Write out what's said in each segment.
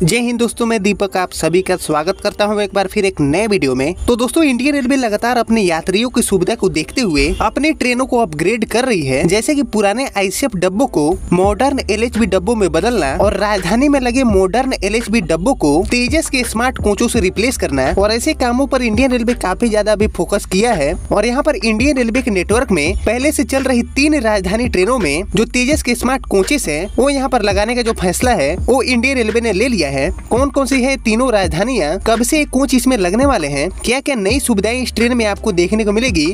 जय हिंद दोस्तों, मैं दीपक आप सभी का स्वागत करता हूं एक बार फिर एक नए वीडियो में। तो दोस्तों, इंडियन रेलवे लगातार अपने यात्रियों की सुविधा को देखते हुए अपने ट्रेनों को अपग्रेड कर रही है, जैसे कि पुराने आईसीएफ डब्बों को मॉडर्न एलएचबी डब्बों में बदलना और राजधानी में लगे मॉडर्न एलएचबी डब्बों को तेजस के स्मार्ट कोचों से रिप्लेस करना। और ऐसे कामों पर इंडियन रेलवे काफी ज्यादा अभी फोकस किया है। और यहाँ पर इंडियन रेलवे के नेटवर्क में पहले से चल रही 3 राजधानी ट्रेनों में जो तेजस के स्मार्ट कोचेस है वो यहाँ पर लगाने का जो फैसला है वो इंडियन रेलवे ने ले लिया है। कौन कौन सी है तीनों राजधानियां, कब से कोच इसमें लगने वाले हैं, क्या क्या नई सुविधाएं इस ट्रेन में आपको देखने को मिलेगी,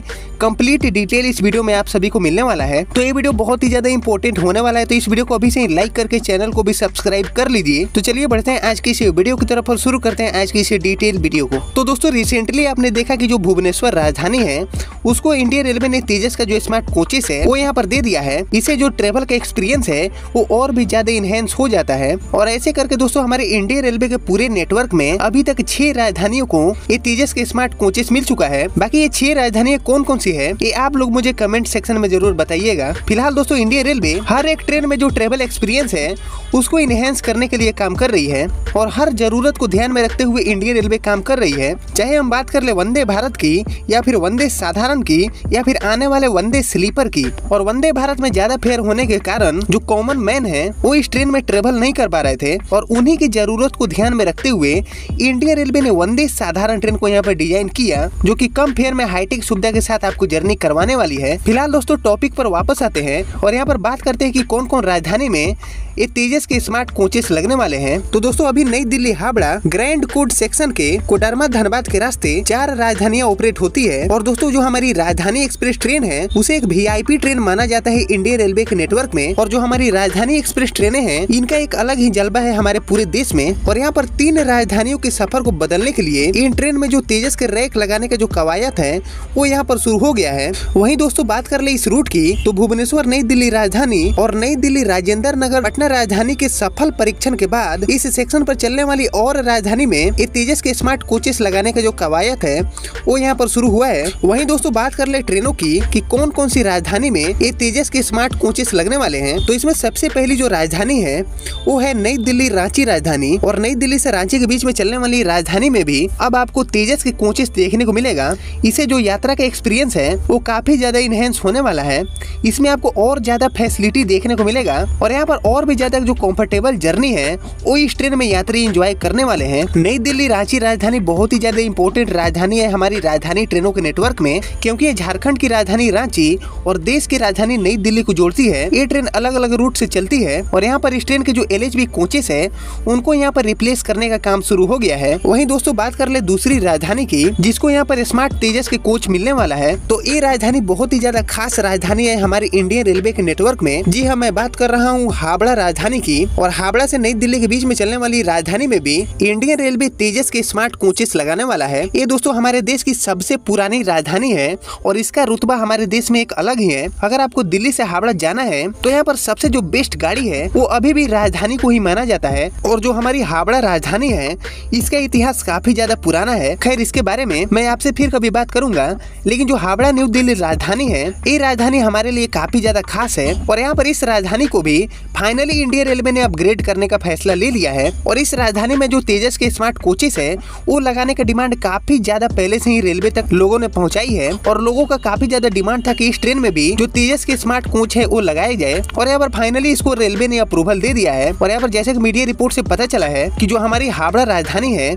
कंप्लीट डिटेल इस वीडियो में आप सभी को मिलने वाला है। तो ये वीडियो बहुत ही ज्यादा इंपॉर्टेंट होने वाला है, तो इस वीडियो को अभी से ही लाइक करके चैनल को भी सब्सक्राइब कर लीजिए। तो चलिए बढ़ते हैं आज की इस वीडियो की तरफ और शुरू करते हैं आज की इस डिटेल वीडियो को। तो दोस्तों, रिसेंटली आपने देखा कि जो भुवनेश्वर राजधानी है उसको इंडियन रेलवे ने तेजस का जो स्मार्ट कोचेस है वो यहाँ पर दे दिया है। इसे जो ट्रेवल का एक्सपीरियंस है वो और भी ज्यादा इनहेंस हो जाता है। और ऐसे करके दोस्तों हमारे इंडियन रेलवे के पूरे नेटवर्क में अभी तक 6 राजधानियों को ये तेजस के स्मार्ट कोचेस मिल चुका है। बाकी ये 6 राजधानियां कौन कौन सी है ये आप लोग मुझे कमेंट सेक्शन में जरूर बताइएगा। फिलहाल दोस्तों, इंडियन रेलवे हर एक ट्रेन में जो ट्रेवल एक्सपीरियंस है उसको इनहेंस करने के लिए काम कर रही है और हर जरूरत को ध्यान में रखते हुए इंडियन रेलवे काम कर रही है। चाहे हम बात कर ले वंदे भारत की या फिर वंदे साधारण की या फिर आने वाले वंदे स्लीपर की। और वंदे भारत में ज्यादा फेयर होने के कारण जो कॉमन मैन है वो इस ट्रेन में ट्रेवल नहीं कर पा रहे थे और उन्हीं की जरूरत को ध्यान में रखते हुए इंडियन रेलवे ने वंदे साधारण ट्रेन को यहाँ पर डिजाइन किया, जो कि कम फेयर में हाईटेक सुविधा के साथ आपको जर्नी करवाने वाली है। फिलहाल दोस्तों, टॉपिक पर वापस आते हैं और यहाँ पर बात करते हैं कि कौन कौन राजधानी में ये तेजस के स्मार्ट कोचेस लगने वाले हैं। तो दोस्तों, अभी नई Delhi Howrah grand code section के कोडरमा धनबाद के रास्ते 4 राजधानियां ऑपरेट होती है। और दोस्तों, जो हमारी राजधानी एक्सप्रेस ट्रेन है उसे एक वीआईपी ट्रेन माना जाता है इंडियन रेलवे के नेटवर्क में। और जो हमारी राजधानी एक्सप्रेस ट्रेनें हैं इनका एक अलग ही जलवा है हमारे पूरे देश में। और यहाँ पर 3 राजधानियों के सफर को बदलने के लिए इन ट्रेन में जो तेजस के रैक लगाने का जो कवायद है वो यहाँ पर शुरू हो गया है। वहीं दोस्तों, बात कर ले इस रूट की तो भुवनेश्वर नई दिल्ली राजधानी और नई दिल्ली राजेंद्र नगर पटना राजधानी के सफल परीक्षण के बाद इस सेक्शन पर चलने वाली और राजधानी में ये तेजस के स्मार्ट कोचेस लगाने का जो कवायद है वो यहाँ पर शुरू हुआ है। वहीं दोस्तों, बात कर ले ट्रेनों की कि कौन कौन सी राजधानी में ये तेजस के स्मार्ट कोचेस लगने वाले हैं। तो इसमें सबसे पहली जो राजधानी है वो है नई दिल्ली रांची राजधानी। और नई दिल्ली से रांची के बीच में चलने वाली राजधानी में भी अब आपको तेजस के कोचेस देखने को मिलेगा। इसे जो यात्रा का एक्सपीरियंस है वो काफी ज्यादा इनहेंस होने वाला है। इसमें आपको और ज्यादा फैसिलिटी देखने को मिलेगा और यहाँ पर और भी ज्यादा जो कंफर्टेबल जर्नी है वो इस ट्रेन में यात्री एंजॉय करने वाले हैं। नई दिल्ली रांची राजधानी बहुत ही ज्यादा इंपॉर्टेंट राजधानी है हमारी राजधानी ट्रेनों के नेटवर्क में, क्योंकि ये झारखंड की राजधानी रांची और देश की राजधानी नई दिल्ली को जोड़ती है। ये ट्रेन अलग अलग रूट से चलती है और यहाँ पर इस ट्रेन के जो एलएचबी कोचेस है उनको यहाँ पर रिप्लेस करने का काम शुरू हो गया है। वहीं दोस्तों, बात कर ले दूसरी राजधानी की जिसको यहाँ पर स्मार्ट तेजस के कोच मिलने वाला है। तो ये राजधानी बहुत ही ज्यादा खास राजधानी है हमारे इंडियन रेलवे के नेटवर्क में। जी हाँ, मैं बात कर रहा हूँ हावड़ा राजधानी की। और हावड़ा से नई दिल्ली के बीच में चलने वाली राजधानी में भी इंडियन रेलवे तेजस के स्मार्ट कोचेस लगाने वाला है। ये दोस्तों हमारे देश की सबसे पुरानी राजधानी है और इसका रुतबा हमारे देश में एक अलग ही है। अगर आपको दिल्ली से हावड़ा जाना है तो यहाँ पर सबसे जो बेस्ट गाड़ी है वो अभी भी राजधानी को ही माना जाता है। और जो हमारी हावड़ा राजधानी है इसका इतिहास काफी ज्यादा पुराना है। खैर, इसके बारे में मैं आपसे फिर कभी बात करूंगा। लेकिन जो हावड़ा न्यू दिल्ली राजधानी है ये राजधानी हमारे लिए काफी ज्यादा खास है। और यहाँ पर इस राजधानी को भी फाइनली इंडियन रेलवे ने अपग्रेड करने का फैसला ले लिया है। और इस राजधानी में जो तेजस के स्मार्ट कोचेस है वो लगाने का डिमांड काफी ज्यादा पहले से ही रेलवे तक लोगों ने पहुंचाई है। और लोगों का काफी ज्यादा डिमांड था कि इस ट्रेन में भी जो तेजस के स्मार्ट कोच है वो लगाए जाए। और यहाँ पर फाइनली इसको रेलवे ने अप्रूवल दे दिया है। और यहाँ पर जैसे कि मीडिया रिपोर्ट से पता चला है कि जो हमारी हावड़ा राजधानी है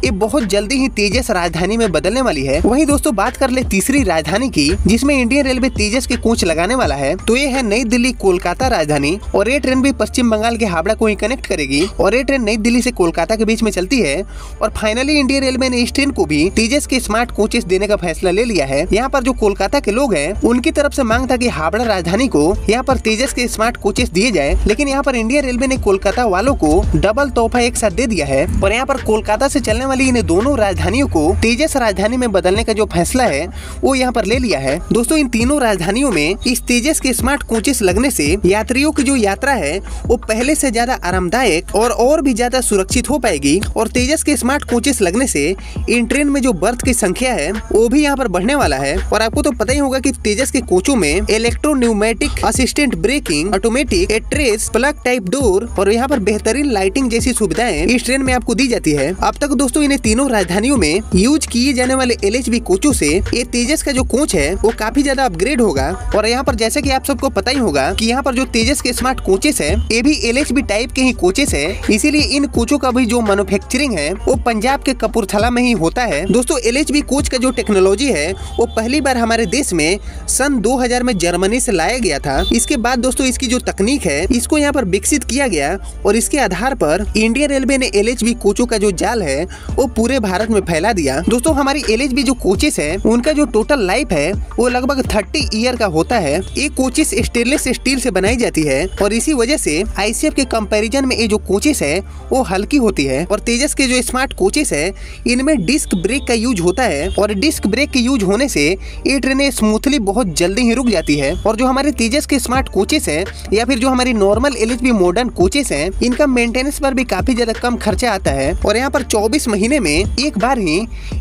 ये बहुत जल्दी ही तेजस राजधानी में बदलने वाली है। वहीं दोस्तों, बात कर ले तीसरी राजधानी की जिसमें इंडियन रेलवे तेजस के कोच लगाने वाला है। तो ये है नई दिल्ली कोलकाता राजधानी। और ये ट्रेन भी पश्चिम बंगाल के हावड़ा को ही कनेक्ट करेगी। और ये ट्रेन नई दिल्ली से कोलकाता के बीच में चलती है। और फाइनली इंडियन रेलवे ने इस ट्रेन को भी तेजस के स्मार्ट कोचेस देने का फैसला ले लिया है। यहाँ पर जो कोलकाता के लोग हैं उनकी तरफ से मांग था कि हावड़ा राजधानी को यहाँ पर तेजस के स्मार्ट कोचेस दिए जाए, लेकिन यहाँ पर इंडियन रेलवे ने कोलकाता वालों को डबल तोहफा एक साथ दे दिया है। और यहाँ पर कोलकाता से चलने वाली इन दोनों राजधानियों को तेजस राजधानी में बदलने का जो फैसला है वो यहाँ पर ले लिया है। दोस्तों, इन तीनों राजधानियों में इस तेजस के स्मार्ट कोचेस लगने से यात्रियों की जो यात्रा है वो पहले से ज्यादा आरामदायक और भी ज्यादा सुरक्षित हो पाएगी। और तेजस के स्मार्ट कोचेस लगने से इन ट्रेन में जो बर्थ की संख्या है वो भी यहाँ पर बढ़ने वाला है। और आपको तो पता ही होगा कि तेजस के कोचों में इलेक्ट्रोन्यूमेटिक असिस्टेंट ब्रेकिंग, ऑटोमेटिक एट्रेस, प्लग टाइप डोर और यहाँ पर बेहतरीन लाइटिंग जैसी सुविधाएं इस ट्रेन में आपको दी जाती है। अब तक दोस्तों इन तीनों राजधानियों में यूज किए जाने वाले LHB कोचों से ये तेजस का जो कोच है वो काफी ज्यादा अपग्रेड होगा। और यहाँ पर जैसे कि आप सबको पता ही होगा कि यहाँ पर जो तेजस के स्मार्ट कोचेस है ये भी LHB टाइप के ही कोचेस है, इसीलिए इन कोचों का भी जो मैन्युफैक्चरिंग है वो पंजाब के कपूरथला में ही होता है। दोस्तों LHB कोच का जो टेक्नोलॉजी है वो पहली बार हमारे देश में सन 2000 में जर्मनी से लाया गया था। इसके बाद दोस्तों इसकी जो तकनीक है इसको यहाँ पर विकसित किया गया और इसके आधार पर इंडियन रेलवे ने LHB कोचों का जो जाल है वो पूरे भारत में फैला दिया। दोस्तों हमारी LHB जो कोचेस है उनका जो टोटल लाइफ है वो लगभग 30 ईयर का होता है। ये कोचेस स्टेनलेस स्टील से बनाई जाती है और इसी वजह से ICF के कंपैरिजन में ये जो कोचेस है वो हल्की होती है। और तेजस के जो स्मार्ट कोचेस है इनमें डिस्क ब्रेक का यूज होता है और डिस्क ब्रेक के यूज होने से ये ट्रेनें स्मूथली बहुत जल्दी ही रुक जाती है। और जो हमारे तेजस के स्मार्ट कोचेस है या फिर जो हमारी नॉर्मल LHB मॉडर्न कोचेस हैं इनका मेंटेनेंस पर भी काफी ज्यादा कम खर्चा आता है और यहाँ पर 24 महीने में एक बार ही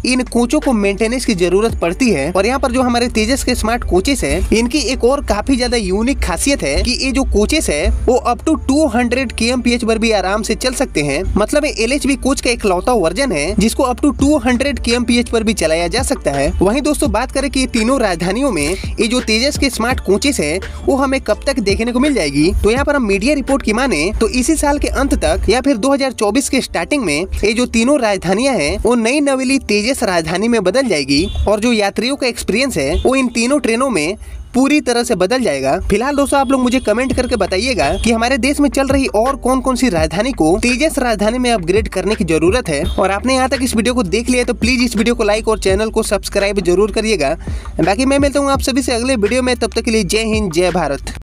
इन कोचों को मेंटेनेंस की जरूरत पड़ती है। और यहाँ पर जो हमारे तेजस के स्मार्ट कोचेस है इनकी एक और काफी ज्यादा यूनिक खासियत है कि ये जो कोचेस है वो अप टू 200 kmph पर भी आराम से चल सकते हैं। मतलब ये LHB कोच का इकलौता वर्जन है जिसको अप टू 200 kmph पर भी चलाया जा सकता है। वहीं दोस्तों बात करें कि तीनों राजधानियों में ये जो तेजस के स्मार्ट कोचेस है वो हमें कब तक देखने को मिल जाएगी, तो यहाँ पर हम मीडिया रिपोर्ट की माने तो इसी साल के अंत तक या फिर 2024 के स्टार्टिंग में ये जो तीनों राजधानियां हैं वो नई नवेली तेजस राजधानी में बदल जाएगी और जो यात्रियों का एक्सपीरियंस है वो इन तीनों ट्रेनों में पूरी तरह से बदल जाएगा। फिलहाल दोस्तों आप लोग मुझे कमेंट करके बताइएगा कि हमारे देश में चल रही और कौन कौन सी राजधानी को तेजस राजधानी में अपग्रेड करने की जरूरत है। और आपने यहाँ तक इस वीडियो को देख लिया तो प्लीज इस वीडियो को लाइक और चैनल को सब्सक्राइब जरूर करिएगा। बाकी मैं मिलता हूँ आप सभी से अगले वीडियो में, तब तक के लिए जय हिंद जय भारत।